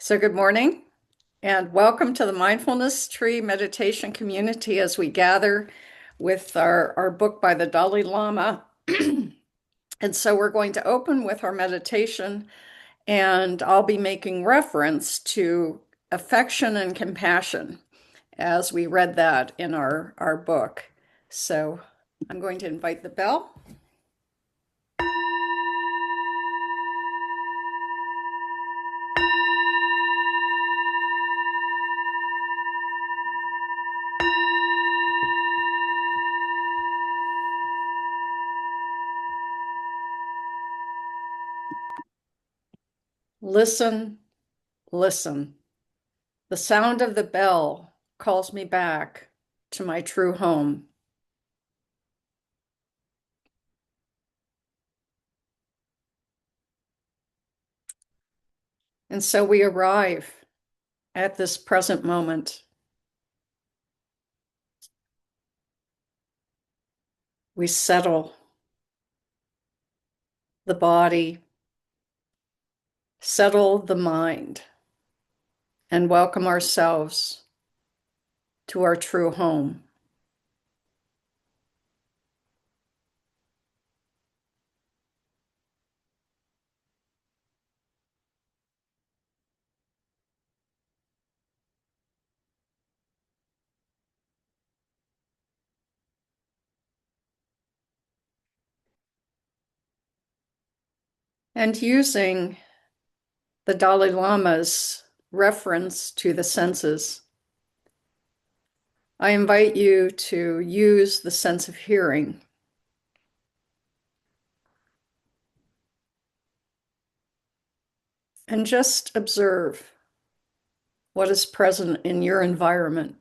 So, good morning and welcome to the Mindfulness Tree Meditation Community as we gather with our book by the Dalai Lama. And so, we're going to open with our meditation, and I'll be making reference to affection and compassion as we read that in our book. So, I'm going to invite the bell. Listen, listen. The sound of the bell calls me back to my true home. And so we arrive at this present moment. We settle the body, settle the mind, and welcome ourselves to our true home. And using the Dalai Lama's reference to the senses, I invite you to use the sense of hearing and just observe what is present in your environment.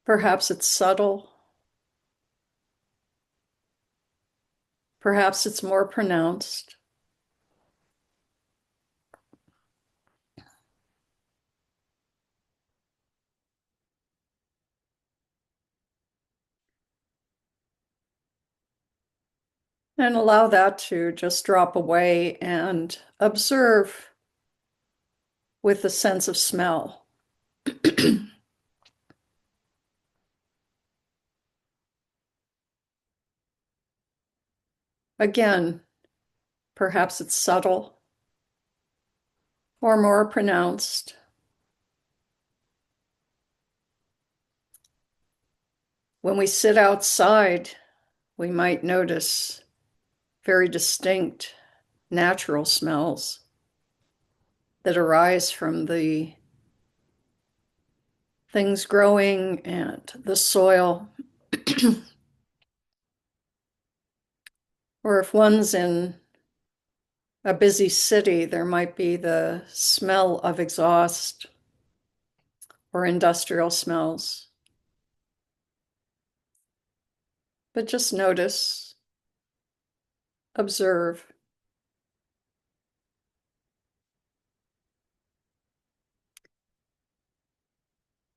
Perhaps it's subtle, perhaps it's more pronounced. And allow that to just drop away and observe with the sense of smell. Again, perhaps it's subtle or more pronounced. When we sit outside, we might notice very distinct natural smells that arise from the things growing and the soil. Or if one's in a busy city, there might be the smell of exhaust or industrial smells. But just notice, observe.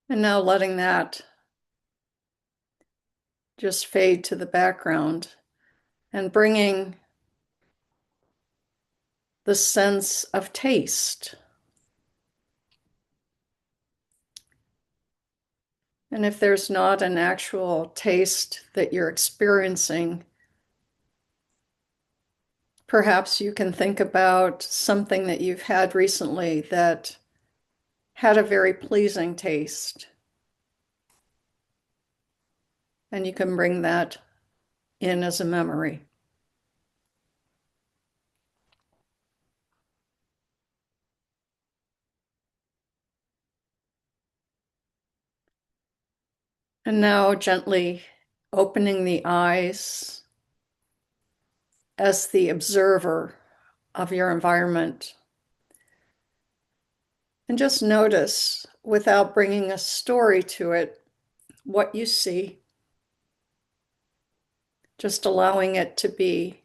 And now letting that just fade to the background and bringing the sense of taste. And if there's not an actual taste that you're experiencing, perhaps you can think about something that you've had recently that had a very pleasing taste. And you can bring that in as a memory. And now gently opening the eyes as the observer of your environment. And just notice, without bringing a story to it, what you see. Just allowing it to be.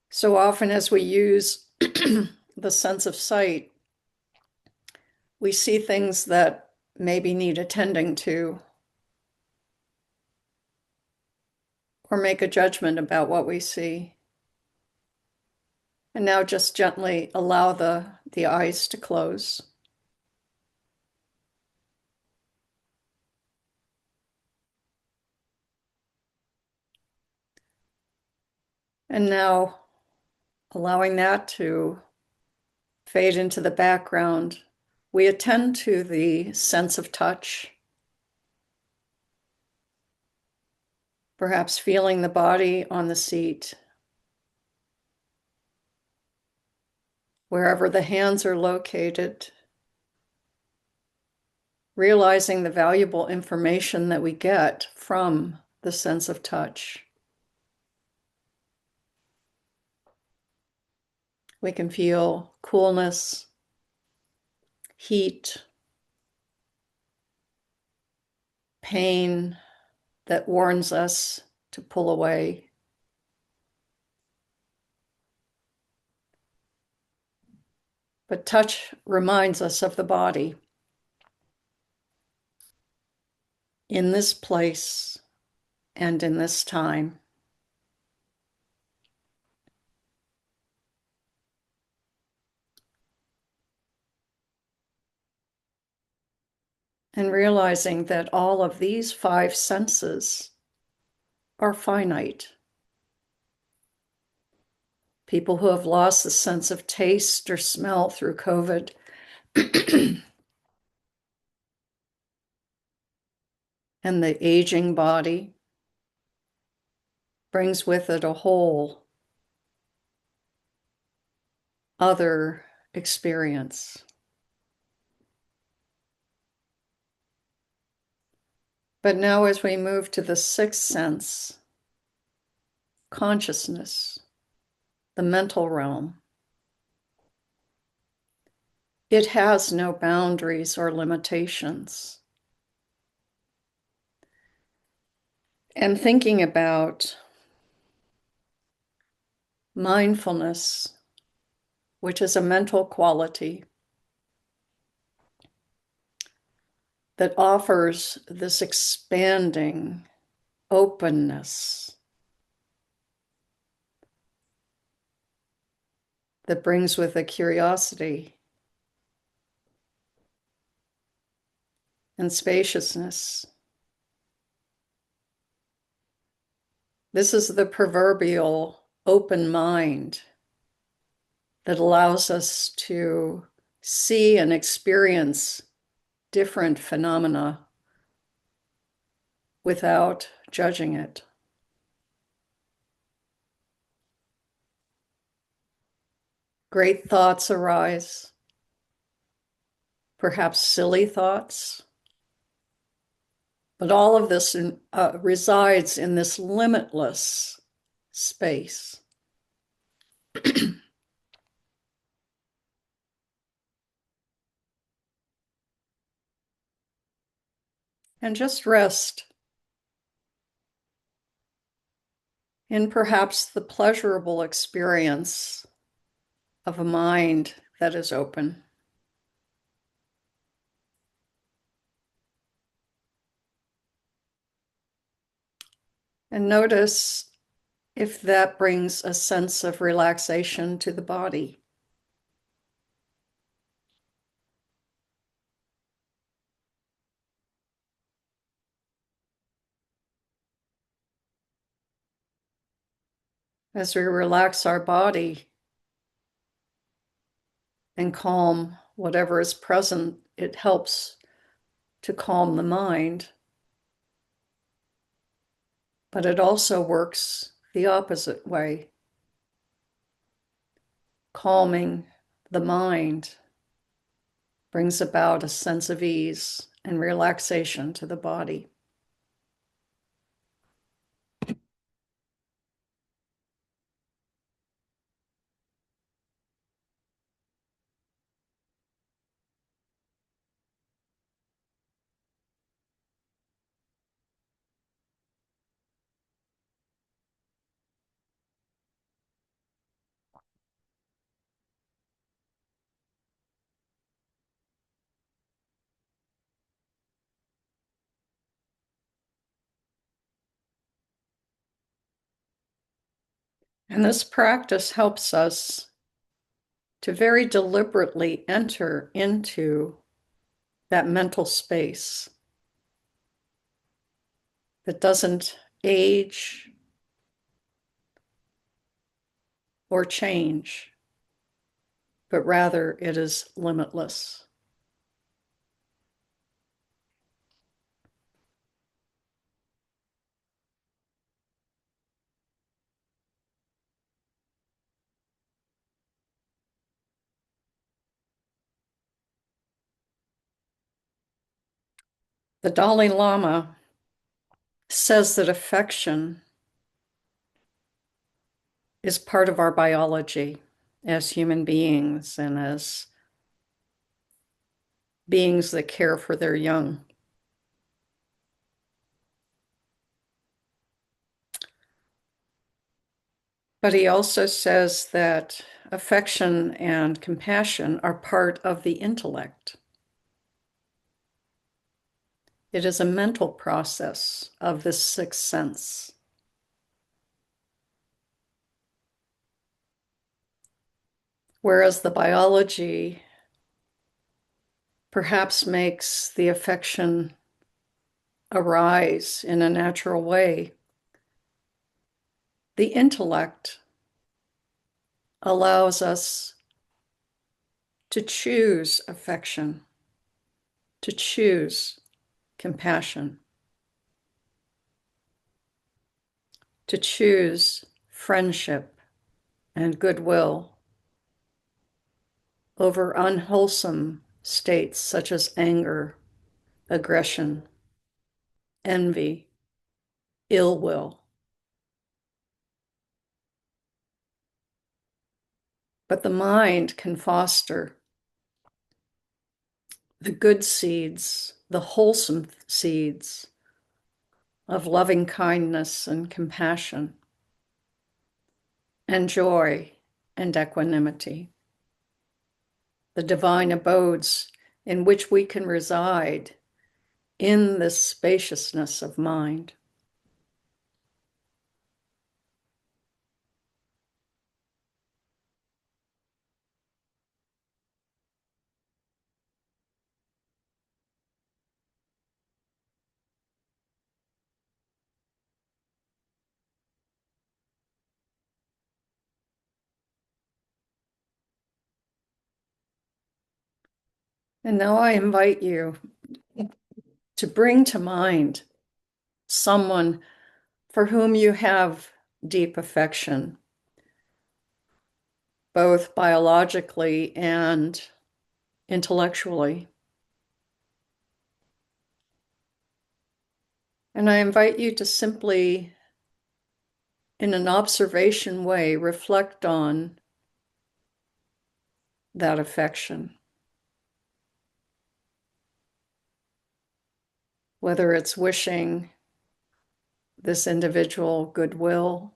So often, as we use the sense of sight, we see things that maybe need attending to, or make a judgment about what we see. And now just gently allow the eyes to close. And now allowing that to fade into the background, we attend to the sense of touch, perhaps feeling the body on the seat, wherever the hands are located, realizing the valuable information that we get from the sense of touch. We can feel coolness, heat, pain that warns us to pull away. But touch reminds us of the body in this place and in this time. And realizing that all of these five senses are finite. People who have lost the sense of taste or smell through COVID and the aging body brings with it a whole other experience. But now, as we move to the sixth sense, consciousness, the mental realm, it has no boundaries or limitations. And thinking about mindfulness, which is a mental quality that offers this expanding openness that brings with it curiosity and spaciousness. This is the proverbial open mind that allows us to see and experience different phenomena without judging it. Great thoughts arise, perhaps silly thoughts, but all of this resides in this limitless space. And just rest in perhaps the pleasurable experience of a mind that is open. And notice if that brings a sense of relaxation to the body. As we relax our body and calm whatever is present, it helps to calm the mind. But it also works the opposite way. Calming the mind brings about a sense of ease and relaxation to the body. And this practice helps us to very deliberately enter into that mental space that doesn't age or change, but rather it is limitless. The Dalai Lama says that affection is part of our biology as human beings and as beings that care for their young. But he also says that affection and compassion are part of the intellect. It is a mental process of the sixth sense. Whereas the biology perhaps makes the affection arise in a natural way, the intellect allows us to choose affection, to choose compassion, to choose friendship and goodwill over unwholesome states such as anger, aggression, envy, ill will. But the mind can foster the good seeds, the wholesome seeds of loving kindness and compassion and joy and equanimity, the divine abodes in which we can reside in this spaciousness of mind. And now I invite you to bring to mind someone for whom you have deep affection, both biologically and intellectually. And I invite you to simply, in an observation way, reflect on that affection, whether it's wishing this individual goodwill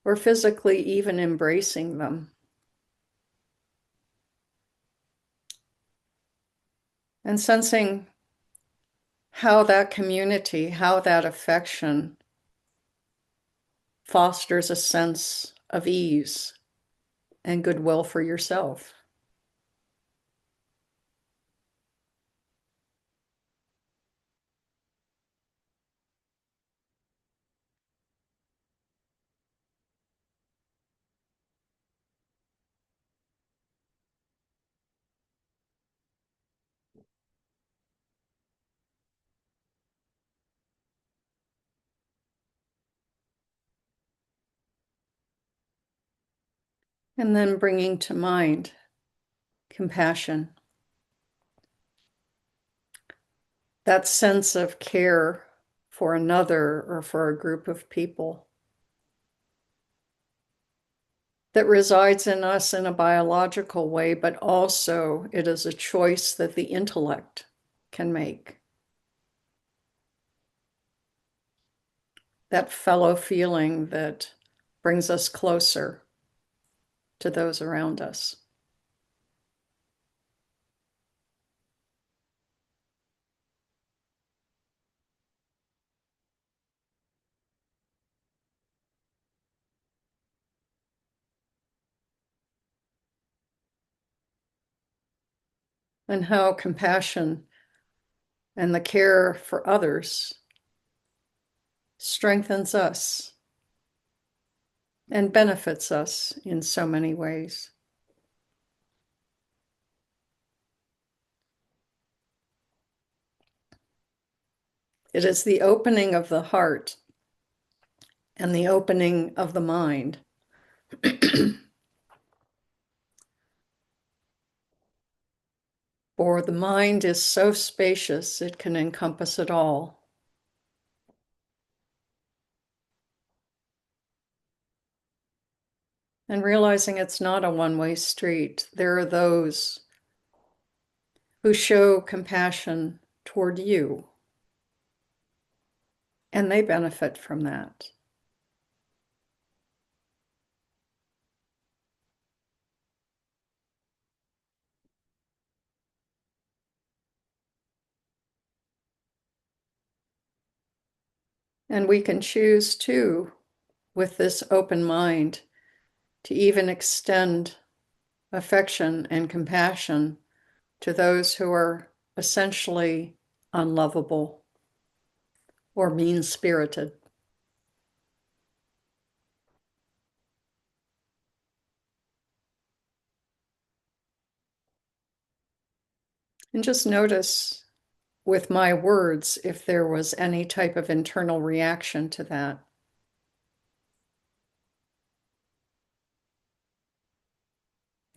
or physically even embracing them. And sensing how that community, how that affection fosters a sense of ease and goodwill for yourself. And then bringing to mind compassion, that sense of care for another or for a group of people that resides in us in a biological way, but also it is a choice that the intellect can make. That fellow feeling that brings us closer to those around us. and how compassion and the care for others strengthens us and benefits us in so many ways. It is the opening of the heart and the opening of the mind. For the mind is so spacious, it can encompass it all. And realizing it's not a one-way street, there are those who show compassion toward you, and they benefit from that. And we can choose too, with this open mind, to even extend affection and compassion to those who are essentially unlovable or mean-spirited. And just notice with my words if there was any type of internal reaction to that.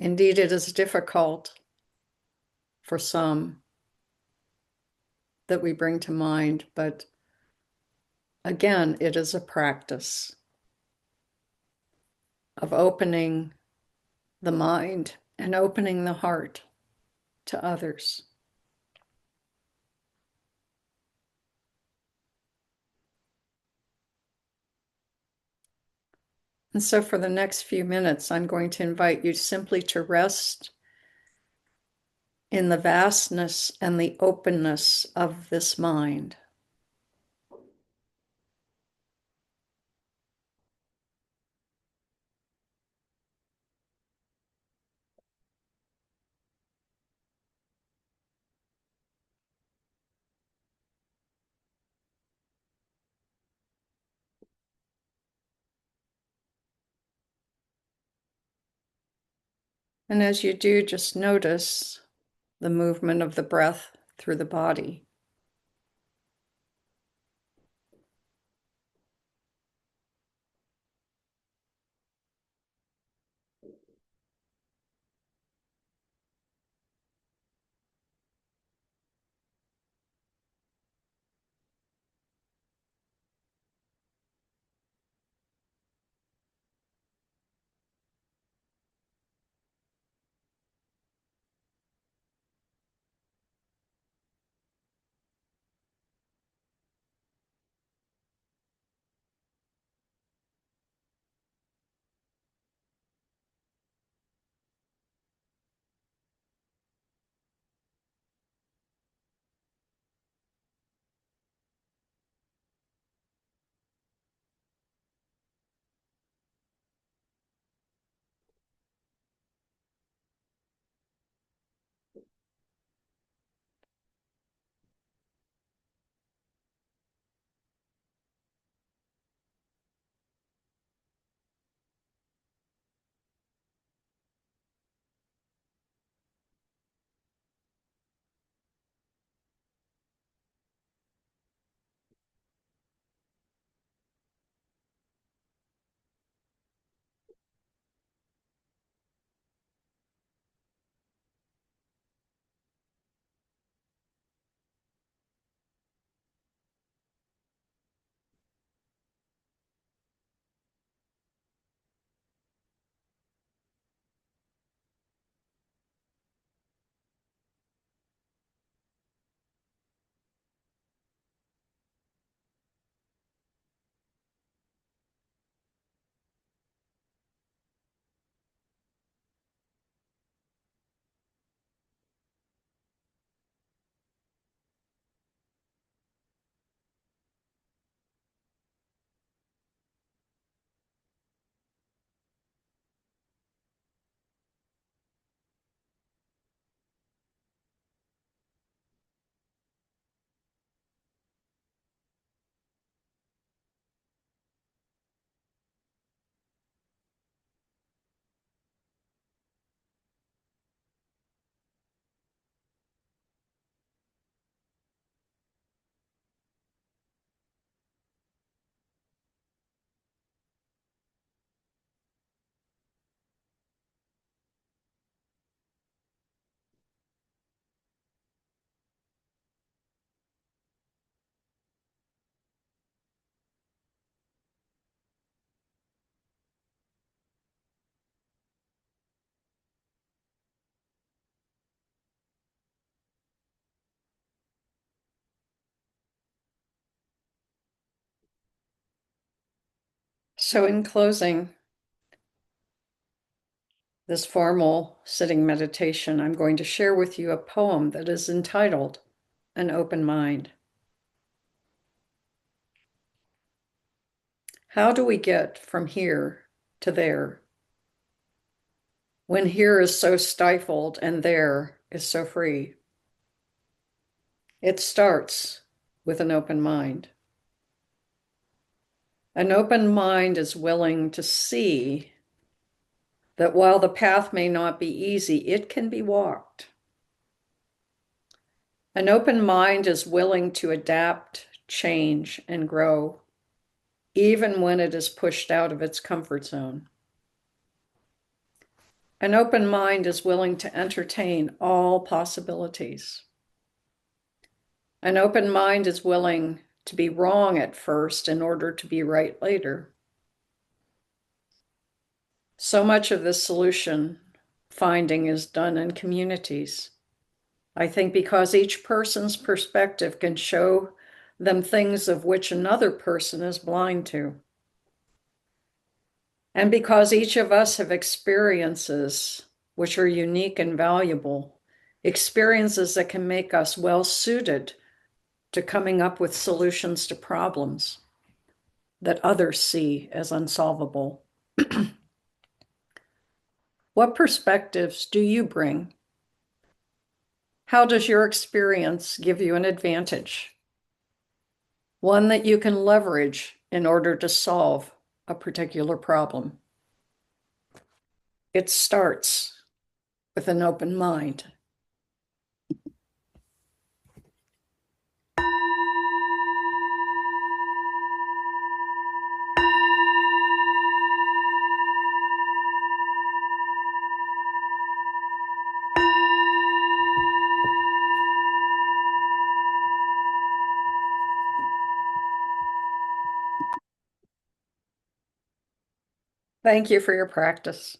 Indeed, it is difficult for some that we bring to mind, but again, it is a practice of opening the mind and opening the heart to others. And so for the next few minutes, I'm going to invite you simply to rest in the vastness and the openness of this mind. And as you do, just notice the movement of the breath through the body. So in closing this formal sitting meditation, I'm going to share with you a poem that is entitled An Open Mind. How do we get from here to there when here is so stifled and there is so free? It starts with an open mind. An open mind is willing to see that while the path may not be easy, it can be walked. An open mind is willing to adapt, change, and grow, even when it is pushed out of its comfort zone. An open mind is willing to entertain all possibilities. An open mind is willing to be wrong at first in order to be right later. So much of this solution finding is done in communities. I think because each person's perspective can show them things of which another person is blind to. And because each of us have experiences which are unique and valuable, experiences that can make us well suited to coming up with solutions to problems that others see as unsolvable. What perspectives do you bring? How does your experience give you an advantage? One that you can leverage in order to solve a particular problem. It starts with an open mind. Thank you for your practice.